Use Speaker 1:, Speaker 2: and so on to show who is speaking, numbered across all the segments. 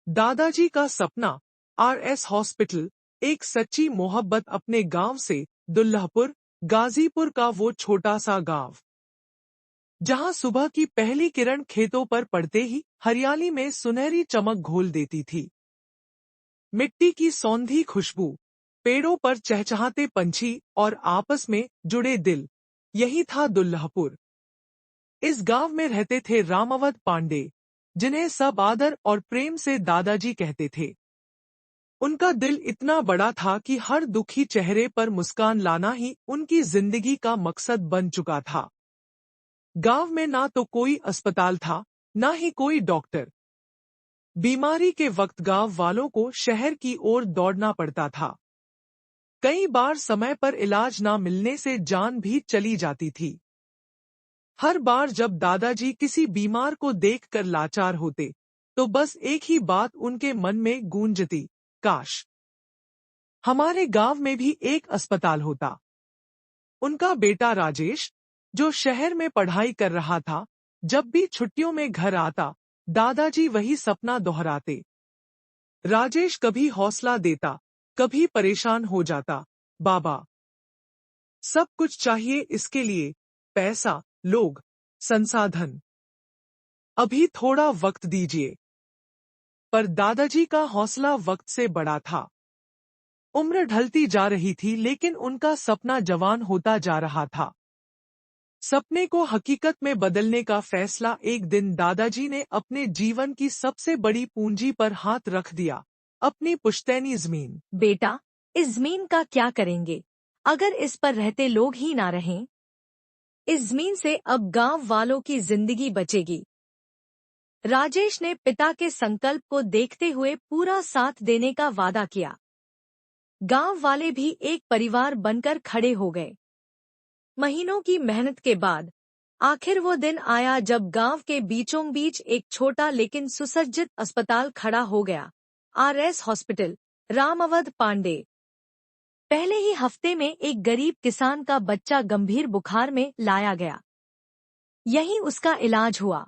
Speaker 1: दादाजी का सपना आरएस हॉस्पिटल, एक सच्ची मोहब्बत अपने गांव से। दुल्लापुर, गाजीपुर का वो छोटा सा गांव, जहां सुबह की पहली किरण खेतों पर पड़ते ही हरियाली में सुनहरी चमक घोल देती थी। मिट्टी की सौंधी खुशबू, पेड़ों पर चहचहाते पंछी और आपस में जुड़े दिल, यही था दुल्लापुर। इस गांव में रहते थे रामावत पांडे, जिन्हें सब आदर और प्रेम से दादाजी कहते थे। उनका दिल इतना बड़ा था कि हर दुखी चेहरे पर मुस्कान लाना ही उनकी जिंदगी का मकसद बन चुका था। गांव में ना तो कोई अस्पताल था, ना ही कोई डॉक्टर। बीमारी के वक्त गांव वालों को शहर की ओर दौड़ना पड़ता था। कई बार समय पर इलाज ना मिलने से जान भी चली जाती थी। हर बार जब दादाजी किसी बीमार को देखकर लाचार होते, तो बस एक ही बात उनके मन में गूंजती, काश हमारे गांव में भी एक अस्पताल होता। उनका बेटा राजेश, जो शहर में पढ़ाई कर रहा था, जब भी छुट्टियों में घर आता, दादाजी वही सपना दोहराते। राजेश कभी हौसला देता, कभी परेशान हो जाता। बाबा, सब कुछ चाहिए इसके लिए, पैसा, लोग, संसाधन। अभी थोड़ा वक्त दीजिए। पर दादाजी का हौसला वक्त से बड़ा था। उम्र ढलती जा रही थी, लेकिन उनका सपना जवान होता जा रहा था। सपने को हकीकत में बदलने का फैसला एक दिन दादाजी ने अपने जीवन की सबसे बड़ी पूंजी पर हाथ रख दिया, अपनी पुश्तैनी जमीन।
Speaker 2: बेटा, इस जमीन का क्या करेंगे अगर इस पर रहते लोग ही ना रहें? इस जमीन से अब गांव वालों की जिंदगी बचेगी। राजेश ने पिता के संकल्प को देखते हुए पूरा साथ देने का वादा किया। गांव वाले भी एक परिवार बनकर खड़े हो गए। महीनों की मेहनत के बाद आखिर वो दिन आया जब गांव के बीचों बीच एक छोटा लेकिन सुसज्जित अस्पताल खड़ा हो गया, आरएस हॉस्पिटल, रामावत पांडे। पहले ही हफ्ते में एक गरीब किसान का बच्चा गंभीर बुखार में लाया गया। यहीं उसका इलाज हुआ।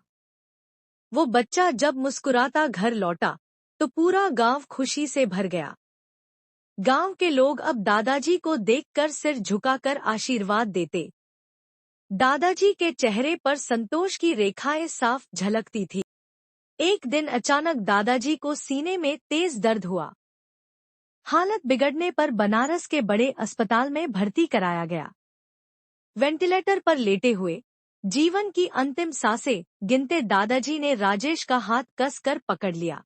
Speaker 2: वो बच्चा जब मुस्कुराता घर लौटा, तो पूरा गांव खुशी से भर गया। गांव के लोग अब दादाजी को देखकर सिर झुकाकर आशीर्वाद देते। दादाजी के चेहरे पर संतोष की रेखाएं साफ झलकती थी। एक दिन अचानक दादाजी को सीने में तेज दर्द हुआ। हालत बिगड़ने पर बनारस के बड़े अस्पताल में भर्ती कराया गया। वेंटिलेटर पर लेटे हुए, जीवन की अंतिम सांसें गिनते दादाजी ने राजेश का हाथ कसकर पकड़ लिया।